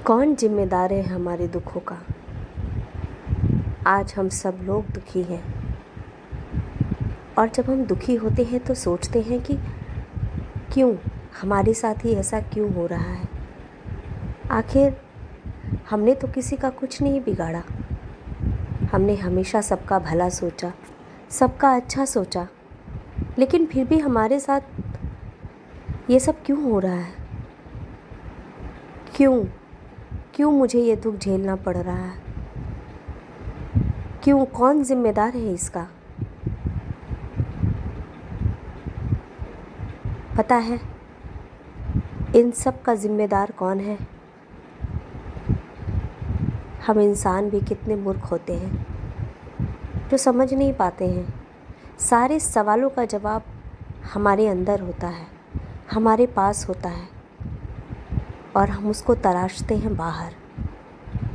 कौन जिम्मेदार है हमारे दुखों का। आज हम सब लोग दुखी हैं और जब हम दुखी होते हैं तो सोचते हैं कि क्यों हमारे साथ ही ऐसा क्यों हो रहा है। आखिर हमने तो किसी का कुछ नहीं बिगाड़ा। हमने हमेशा सबका भला सोचा, सबका अच्छा सोचा, लेकिन फिर भी हमारे साथ ये सब क्यों हो रहा है। क्यों मुझे ये दुख झेलना पड़ रहा है। क्यों, कौन जिम्मेदार है इसका। पता है इन सब का जिम्मेदार कौन है। हम इंसान भी कितने मूर्ख होते हैं जो समझ नहीं पाते हैं। सारे सवालों का जवाब हमारे अंदर होता है, हमारे पास होता है, और हम उसको तलाशते हैं बाहर,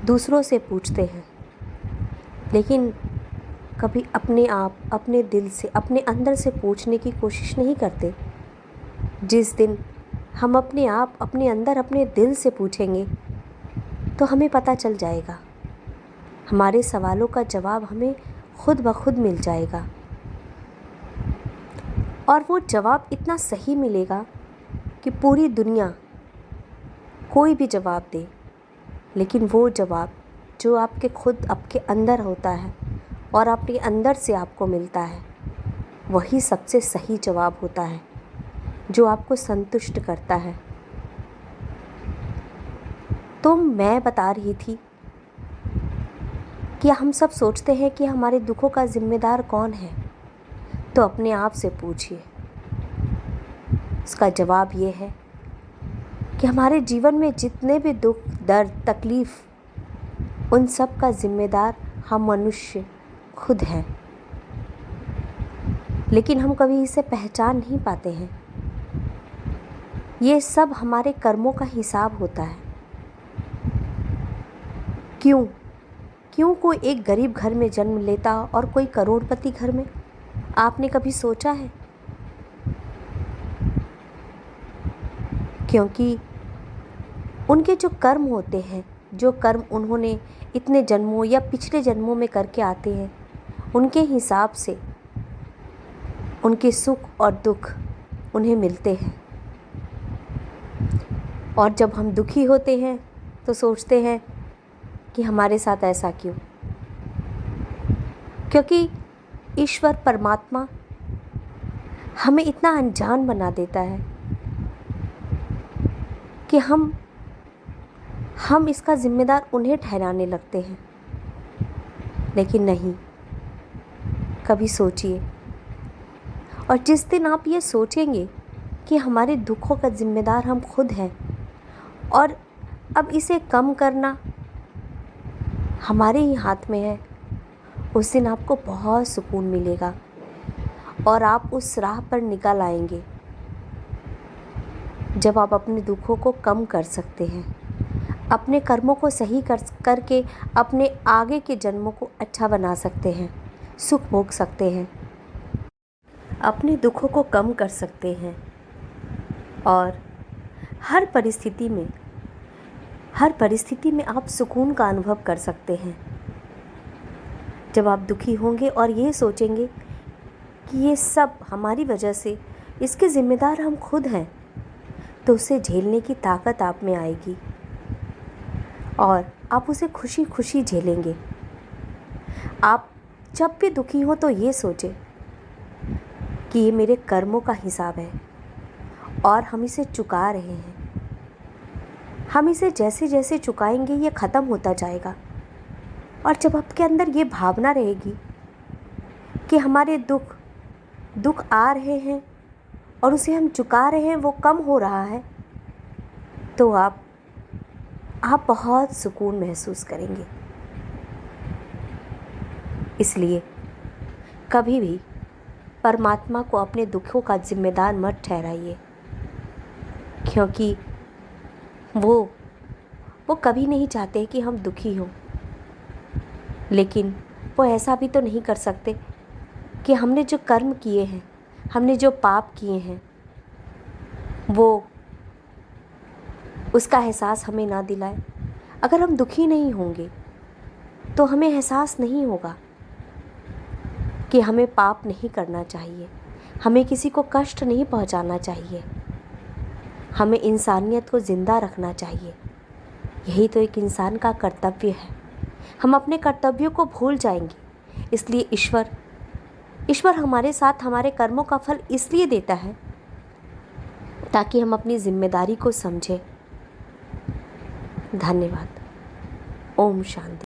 दूसरों से पूछते हैं, लेकिन कभी अपने आप, अपने दिल से, अपने अंदर से पूछने की कोशिश नहीं करते। जिस दिन हम अपने आप, अपने अंदर, अपने दिल से पूछेंगे तो हमें पता चल जाएगा। हमारे सवालों का जवाब हमें खुद ब खुद मिल जाएगा, और वो जवाब इतना सही मिलेगा कि पूरी दुनिया कोई भी जवाब दे, लेकिन वो जवाब जो आपके अंदर होता है और आपके अंदर से आपको मिलता है, वही सबसे सही जवाब होता है जो आपको संतुष्ट करता है। तो मैं बता रही थी कि हम सब सोचते हैं कि हमारे दुखों का जिम्मेदार कौन है। तो अपने आप से पूछिए। इसका जवाब ये है कि हमारे जीवन में जितने भी दुख, दर्द, तकलीफ़, उन सब का जिम्मेदार हम मनुष्य खुद हैं। लेकिन हम कभी इसे पहचान नहीं पाते हैं। ये सब हमारे कर्मों का हिसाब होता है। क्यों कोई एक गरीब घर में जन्म लेता और कोई करोड़पति घर में। आपने कभी सोचा है? क्योंकि उनके जो कर्म होते हैं, जो कर्म उन्होंने इतने जन्मों या पिछले जन्मों में करके आते हैं, उनके हिसाब से उनके सुख और दुख उन्हें मिलते हैं। और जब हम दुखी होते हैं तो सोचते हैं कि हमारे साथ ऐसा क्यों। क्योंकि ईश्वर परमात्मा हमें इतना अनजान बना देता है कि हम इसका जिम्मेदार उन्हें ठहराने लगते हैं। लेकिन नहीं, कभी सोचिए, और जिस दिन आप ये सोचेंगे कि हमारे दुखों का जिम्मेदार हम खुद हैं और अब इसे कम करना हमारे ही हाथ में है, उस दिन आपको बहुत सुकून मिलेगा और आप उस राह पर निकल आएंगे जब आप अपने दुखों को कम कर सकते हैं, अपने कर्मों को सही करके अपने आगे के जन्मों को अच्छा बना सकते हैं, सुख भोग सकते हैं, अपने दुखों को कम कर सकते हैं और हर परिस्थिति में आप सुकून का अनुभव कर सकते हैं। जब आप दुखी होंगे और ये सोचेंगे कि ये सब हमारी वजह से, इसके ज़िम्मेदार हम खुद हैं, तो उसे झेलने की ताकत आप में आएगी और आप उसे खुशी खुशी झेलेंगे। आप जब भी दुखी हो तो ये सोचें कि ये मेरे कर्मों का हिसाब है और हम इसे चुका रहे हैं। हम इसे जैसे जैसे चुकाएंगे ये ख़त्म होता जाएगा। और जब आपके अंदर ये भावना रहेगी कि हमारे दुख आ रहे हैं और उसे हम चुका रहे हैं, वो कम हो रहा है, तो आप बहुत सुकून महसूस करेंगे। इसलिए कभी भी परमात्मा को अपने दुखों का जिम्मेदार मत ठहराइए, क्योंकि वो कभी नहीं चाहते कि हम दुखी हों। लेकिन वो ऐसा भी तो नहीं कर सकते कि हमने जो कर्म किए हैं, हमने जो पाप किए हैं, वो उसका एहसास हमें ना दिलाए। अगर हम दुखी नहीं होंगे तो हमें एहसास नहीं होगा कि हमें पाप नहीं करना चाहिए, हमें किसी को कष्ट नहीं पहुंचाना चाहिए, हमें इंसानियत को ज़िंदा रखना चाहिए। यही तो एक इंसान का कर्तव्य है। हम अपने कर्तव्यों को भूल जाएंगे। इसलिए ईश्वर हमारे साथ हमारे कर्मों का फल इसलिए देता है ताकि हम अपनी जिम्मेदारी को समझें। धन्यवाद। ओम शांति।